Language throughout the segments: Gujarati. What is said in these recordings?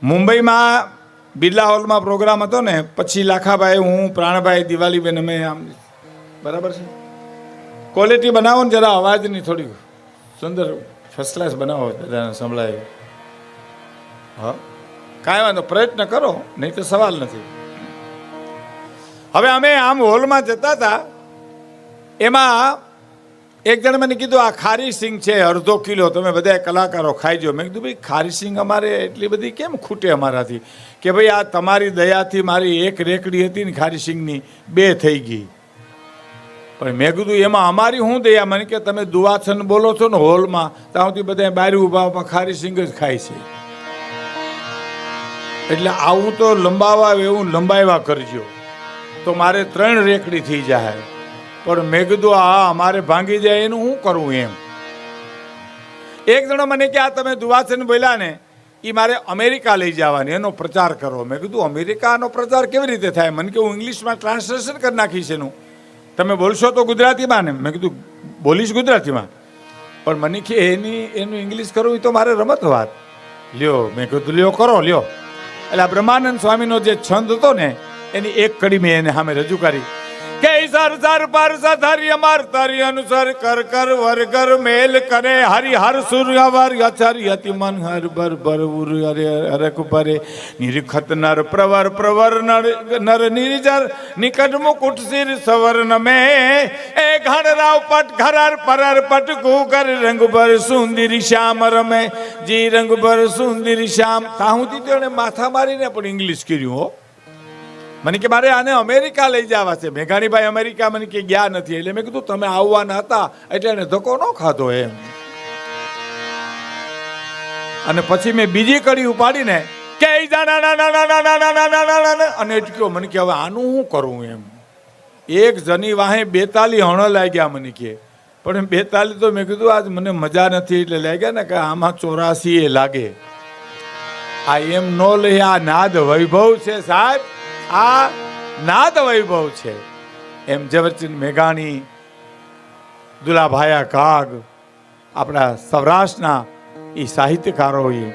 મુંબઈમાં બિરલા હોલમાં પ્રોગ્રામ હતો ને, પછી લાખાભાઈ, હું, પ્રાણભાઈ, દિવાલીબેન, અમે આમ બરાબર છે. ક્વોલિટી બનાવો ને જરા, અવાજની થોડી સુંદર ફર્સ્ટ ક્લાસ બનાવો, બધાને સંભળાય. હા, કાંઈ વાંધો, પ્રયત્ન કરો, નહીં તો સવાલ નથી. હવે અમે આમ હોલમાં જતા હતા, એમાં એક જણ મને કીધું આ ખારી સિંગ છે અડધો કિલો, તમે બધા કલાકારો ખાઈજો. મેં કીધું ભાઈ ખારી સિંગ અમારે એટલી બધી કેમ ખૂટે અમારાથી? કે ભાઈ આ તમારી દયાથી મારી એક રેકડી હતી ને ખારી સિંગની 2 થઈ ગઈ. પણ મેં કીધું એમાં અમારી શું દયા? મને કે તમે દુવાછન બોલો છો ને હોલમાં, ત્યાં સુધી બધા બહાર ઊભા ખારી સિંગ જ ખાય છે. એટલે આવું તો લંબાવા એવું લંબાવ્યા કરજો તો મારે 3 રેકડી થઈ જાય. પણ મેં કીધું આ અમારે ભાંગી જાય એનું શું કરવું એમ. એક જણો મને કે આ તમે દુવાસન બોલ્યા ને એ મારે અમેરિકા લઈ જવાની, એનો પ્રચાર કરો. મેં કીધું અમેરિકાનો પ્રચાર કેવી રીતે થાય? મને કે હું ઇંગ્લિશમાં ટ્રાન્સલેશન કરી નાખીશ એનું, તમે બોલશો તો ગુજરાતીમાં ને? મેં કીધું બોલીશ ગુજરાતીમાં, પણ મને કે એનું ઇંગ્લિશ કરવું એ તો મારે રમત વાત. લ્યો, મેં કીધું લ્યો કરો, લ્યો. એટલે આ બ્રહ્માનંદ સ્વામીનો જે છંદ હતો ને એની એક કડી મેં એને સામે રજૂ કરી કે સર સર પર સધરી અમર તરી અનુસર કર કર વરગર મેલ કરે હરિ હર સૂર્ય વર અચર યતિ મન હર બર બર ઉર અરે અરક પરે નિરખત નર પ્રવર પ્રવર નર નિર્જર નિકટ મુકુટ સિર સવર્ણ મે એ ઘણ રાવ પટ ઘરર પરર પટ કુકર રંગ બર સુંદરી શ્યામ રમે જી રંગ બર સુંદરી શ્યામ. તાહુથી તેણે માથા મારીને પણ ઇંગ્લિશ કર્યું. હો, મને કે મારે આને અમેરિકા લઈ જવા છે. મેઘાણીભાઈ અમેરિકા મને કે ગયા નથી. એટલે મેં કીધું તમે આવવાના હતા એટલે એને ધક્કો ન ખાધો એમ. અને પછી મેં બીજી કડી ઉપાડીને કે અને અટક્યો. મને કે હવે આનું શું કરવું એમ. એક જની વાહે 42 હણ લાગ્યા મને કે, પણ 42 તો મેં કીધું આજ મને મજા નથી એટલે લાગ્યા ને કે આમાં 84 એ લાગે. આ એમ નો લઈ, આ નાદ વૈભવ છે સાહેબ, આ નાદ વૈભવ છે. એમ ઝવેરચંદ મેઘાણી, દુલાભાયા કાગ, આપણા સૌરાષ્ટ્રના એ સાહિત્યકારોએ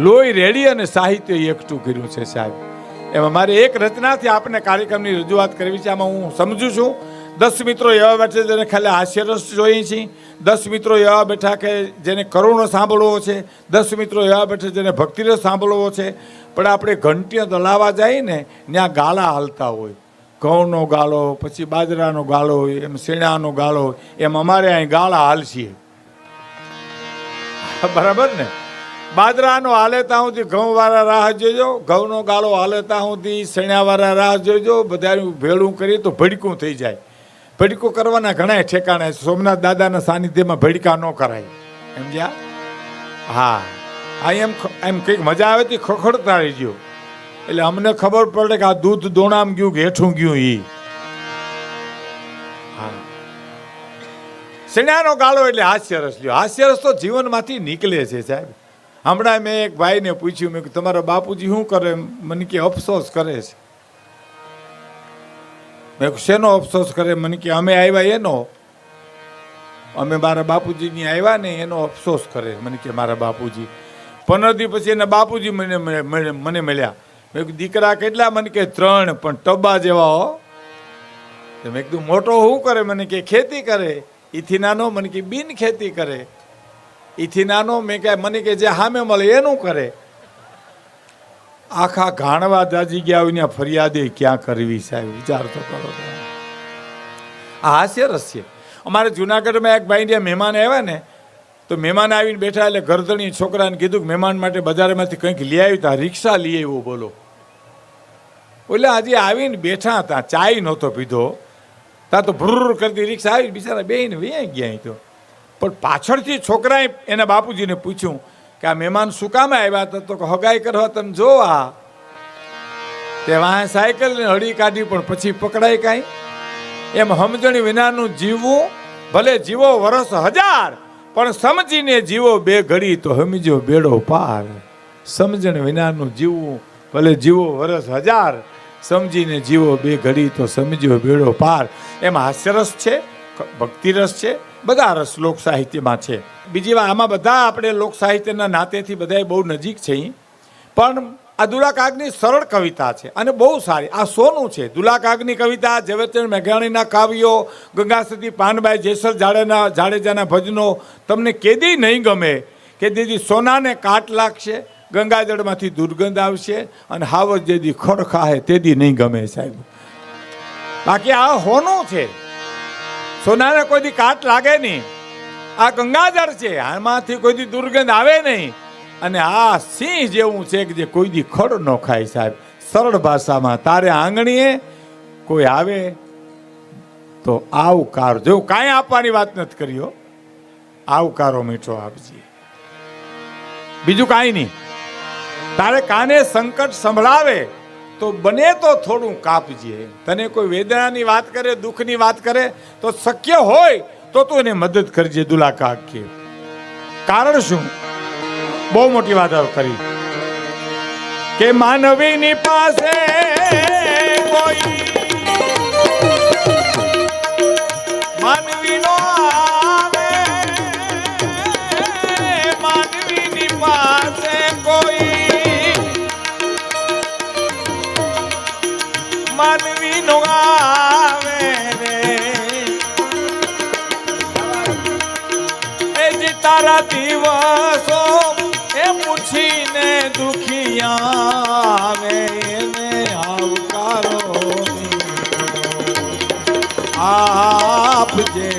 લોહી રેડી અને સાહિત્ય એકઠું કર્યું છે સાહેબ. એમાં મારે એક રચનાથી આપને કાર્યક્રમની રજૂઆત કરવી છે. આમાં હું સમજુ છું 10 મિત્રો એવા બેઠા જેને ખાલી હાસ્યરસ જોઈએ છે, 10 મિત્રો એવા બેઠા કે જેને કરુણ સાંભળવો છે, 10 મિત્રો એવા બેઠા જેને ભક્તિરસ સાંભળવો છે. પણ આપણે ઘંટીઓ દલાવા જાય ને ત્યાં ગાળા હાલતા હોય, ઘઉંનો ગાળો, પછી બાજરાનો ગાળો હોય, એમ શેણાનો ગાળો હોય, એમ અમારે અહીં ગાળા હાલશીએ. બરાબર ને? બાજરાનો હાલે ત્યાં સુધી ઘઉંવાળા રાહ જોજો, ઘઉંનો ગાળો હાલે ત્યાં સુધી શેણાવાળા રાહ જોજો. બધાનું ભેળું કરીએ તો ભડકું થઈ જાય. ભડકું કરવાના ઘણા ઠેકાણા. સોમનાથ દાદાના સાનિધ્યમાં ભડકા ન કરાય એમ જ્યાં. હા, આ એમ કંઈક મજા આવે તો ખખડતા રહી ગયો. એટલે અમને ખબર પડે કે આ દૂધ દોણામ ગયું કે હેઠું ગયું. હા, શેણાનો ગાળો એટલે હાસ્યરસ લ્યો. હાસ્યરસ તો જીવનમાંથી નીકળે છે સાહેબ. હમણાં મેં એક ભાઈને પૂછ્યું, મેં તમારા બાપુજી શું કરે? મને કે અફસોસ કરે છે. મેં શેનો અફસોસ કરે? મને કે અમે આવ્યા એનો, અમે મારા બાપુજીની આવ્યા ને એનો અફસોસ કરે. મને કે મારા બાપુજી 15 દી પછી એના બાપુજી મને મળ્યા. મેં કીધું દીકરા કેટલા? મને કે 3, પણ ટબ્બા જેવા. હો, મેં કીધું મોટો શું કરે? મને કે ખેતી કરે. ઈથી નાનો? મને કે બિન ખેતી કરે. ઈથી નાનો? મેં કે મને કે જે સામે મળે એનું કરે. આખા ઘાણવા દાજી ગયા હોય ફરિયાદે ક્યાં કરવી સાહેબ? વિચાર તો કરો. આ હાસ્યરસ છે. અમારે જુનાગઢમાં એક ભાઈ મહેમાન આવ્યા ને, તો મહેમાન આવીને બેઠા એટલે ગરદણી છોકરાને કીધું કે મહેમાન માટે બજારમાંથી કંઈક લઈ આવી. તા રિક્ષા લઈ આવ્યો. બોલો, એટલે હજી આવીને બેઠા હતા, ચાય નહોતો પીધો, ત્યાં તો ભૂર કરતી રિક્ષા આવી, બિચારા બેહીને વૈયા ગયા. તો પણ પાછળથી છોકરાએ એના બાપુજીને પૂછ્યું કે આ મહેમાન શું કામ આવ્યા હતા? તો હગાઈ કરવા તમે જોવા. તે વાહ સાયકલને હળી કાઢી, પણ પછી પકડાય કાંઈ. એમ સમજણ વિનાનું જીવવું, ભલે જીવો વર્ષ 1000, પણ સમજીને જીવો 2 ઘડી તો સમજો બેડો પાર. સમજણ વિનાનું જીવવું, ભલે જીવો વર્ષ 1000, સમજીને જીવો 2 ઘડી તો સમજો બેડો પાર. એમ હાસ્યરસ છે, ભક્તિરસ છે, બધા રસ લોક સાહિત્યમાં છે. બીજી વાત, આમાં બધા આપણે લોક સાહિત્યના નાતેથી બધા બહુ નજીક છે. પણ આ દુલા કાગની સરળ કવિતા છે અને બહુ સારી. આ સોનું છે. દુલા કાગની કવિતા, ઝવેરચંદ મેઘાણીના કાવ્યો, ગંગાસતી પાનબાઈ જેસલ જાડેજાના ભજનો તમને કેદી નહીં ગમે કે જેથી સોનાને કાટ લાગશે, ગંગાજળમાંથી દુર્ગંધ આવશે અને હાવજ જેદી ખોર ખાહે તેદી નહીં ગમે સાહેબ. બાકી આ હોનું છે. સોનાને કોઈ દી કાટ લાગે નહીં. આ ગંગાજળ છે, આમાંથી કોઈ દી દુર્ગંધ આવે નહીં. અને આ સિંહ જેવું છે કે જે કોઈ દી ખડ ન ખાય સાહેબ. સરળ ભાષામાં તારે આંગણીએ કોઈ આવે તો આવકાર. જો કાંઈ આપવાની વાત નથી કર્યો, આવકારો મીઠો આપજે, બીજું કાંઈ નહીં. તારે કાને સંકટ સંભળાવે તો બને તો થોડું કાપજે. તને કોઈ વેદનાની વાત કરે, દુઃખની વાત કરે તો શક્ય હોય તો તું એને મદદ કરજે. દુલા કાગ કે કારણ શું? બહુ મોટી વાત કરી કે માનવીની પાસે કોઈ માનવી નો આવે, માનવીની પાસે કોઈ માનવી નો આવે રે. એ જે તારા દિવસો એ પૂછીને દુખિયા આવે એને આવકારો આપજે.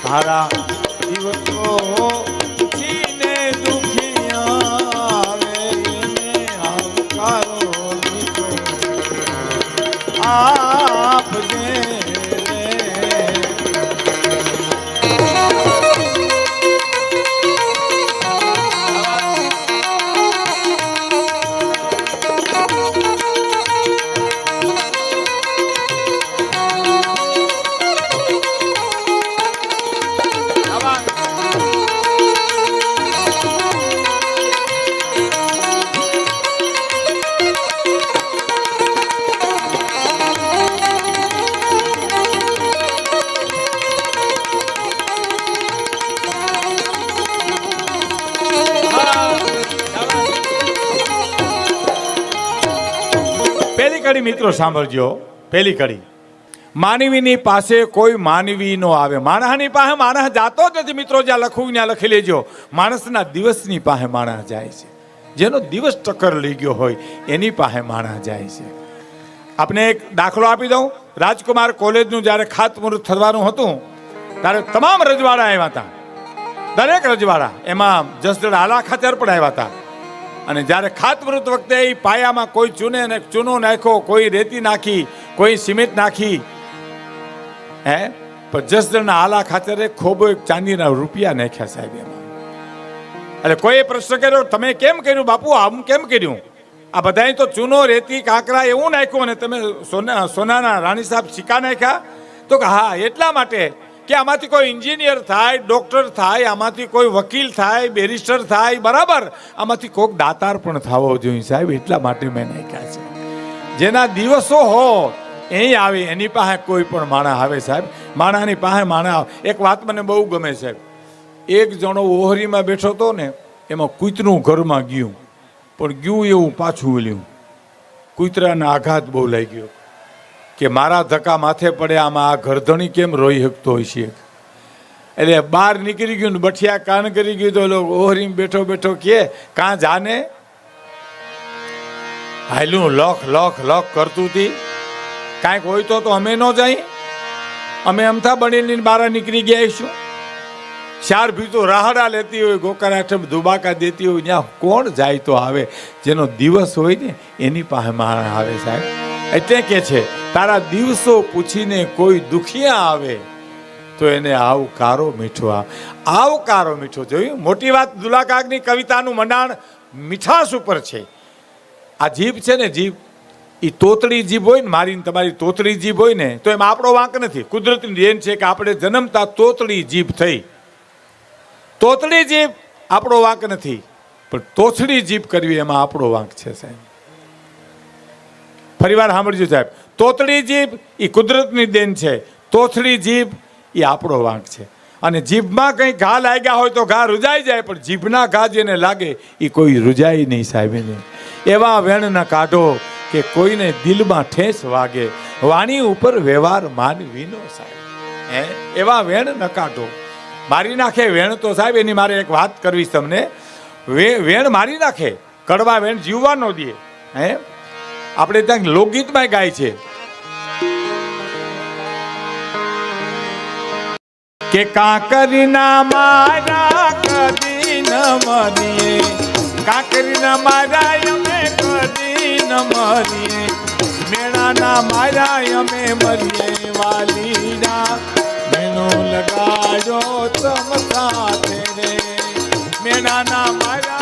તારા દિવસો પૂછીને દુખિયા આવે એને આવકારો આપજે. પહેલી કડી મિત્રો સાંભળજો. પહેલી કડી, માનવીની પાસે કોઈ માનવી નો આવે. માણસની પાસે માણસ જાતો જ નથી મિત્રો. જ્યાં લખવું ત્યાં લખી લેજો. માણસના દિવસની પાસે માણસ જાય છે. જેનો દિવસ ટક્કર લઈ ગયો હોય એની પાસે માણસ જાય છે. આપને એક દાખલો આપી દઉં. રાજકુમાર કોલેજનું જ્યારે ખાતમુહૂર્ત થવાનું હતું ત્યારે તમામ રજવાડા આવ્યા હતા. દરેક રજવાડા, એમાં જસદણ આલા ખાચર પણ આવ્યા હતા. અને જ્યારે ખાતમુહૂર્ત વખતે એ પાયામાં કોઈ ચૂનો નાખ્યો, કોઈ રેતી નાખી, કોઈ સિમેન્ટ નાખી. પણ જસદણના આલા ખાચરે ખોબો એક ચાંદીના રૂપિયા નાખ્યા સાહેબ એમાં. એટલે કોઈ પ્રશ્ન કર્યો, તમે કેમ કર્યું બાપુ, આમ કેમ કર્યું? આ બધાય તો ચૂનો, રેતી, કાંકરા એવું નાખ્યું અને તમે સોનાના રાણી સાહેબ સિક્કા નાખ્યા? તો કે હા, એટલા માટે કે આમાંથી કોઈ એન્જિનિયર થાય, ડોક્ટર થાય, આમાંથી કોઈ વકીલ થાય, બેરિસ્ટર થાય, બરાબર, આમાંથી કોઈક દાતાર પણ થવો જોઈએ સાહેબ, એટલા માટે મેં નાખ્યા છે. જેના દિવસો હો એ આવે એની પાસે કોઈ પણ માણસ આવે સાહેબ. માણસની પાસે માણસ આવે. એક વાત મને બહુ ગમે સાહેબ. એક જણો ઓહરીમાં બેઠો હતો ને, એમાં કૂતરું ઘરમાં ગયું, પણ ગયું એવું પાછું વળ્યું. કૂતરાના આઘાત બહુ લાગ્યો કે મારા ધક્કા માથે પડે, આમાં આ ગરધણી કેમ રોઈ શકતો હોય છે. એટલે બહાર નીકળી ગયું ને બઠિયા કાન કરી ગયું. તો ઓહરીમાં બેઠો બેઠો કે કાં જાને હાલું લખ લખ લખ કરતું હતી, કાંઈક હોય તો અમે ન જાય. અમે અમથા બનેલી બહાર નીકળી ગયા છું. ચાર ભીતો રાહડા લેતી હોય, ગોકરાઠમ ધુબાકા દેતી હોય, ત્યાં કોણ જાય તો આવે? જેનો દિવસ હોય ને એની પાસે માણસ આવે સાહેબ. એટલે કે છે તારા દિવસો પૂછીને કોઈ દુખિયા આવે તો એને આવકારો મીઠો આવે. આવકારો મીઠો. જોયું મોટી વાત. દુલા કાગની કવિતાનું મંડાણ મીઠાશ ઉપર છે. આ જીભ છે ને, જીભ એ તોતડી જીભ હોય ને, મારી તમારી તોતડી જીભ હોય ને, તો એમાં આપણો વાંક નથી. કુદરતની દેન છે કે આપણે જન્મતા તોતડી જીભ થઈ. તોતડી જીભ આપણો વાંક નથી, પણ તોછડી જીભ કરવી એમાં આપણો વાંક છે સાહેબ. ફરી વાર સાંભળજો સાહેબ. તોતડી જીભ એ કુદરતની દેન છે, તોછડી જીભ એ આપણો વાંક છે. અને જીભમાં કંઈ ઘા લાગ્યા હોય તો ઘા રૂજાઈ જાય, પણ જીભના ઘા જેને લાગે એ કોઈ રૂજાય નહીં સાહેબ. નહીં એવા વેણ ન કાઢો કે કોઈને દિલમાં ઠેસ વાગે, વાણી ઉપર વ્યવહાર માનવીનો સાહેબ. એવા વેણ ન કાઢો. મારી નાખે વેણ તો સાહેબ, એની મારે એક વાત કરવી તમને. વેણ મારી નાખે, કડવા વેણ જીવવા ન દે. આપણે ત્યાં લોકગીતમાં ગાય છે કે કાંકરીના મારા કદી ન મરીએ, કાંકરીના મારા અમે કદી ન મરીએ, મેળાના મારા અમે મરીએ, વાલીના મેળો લગાડો તમ સાથે રે, મેળાના મારા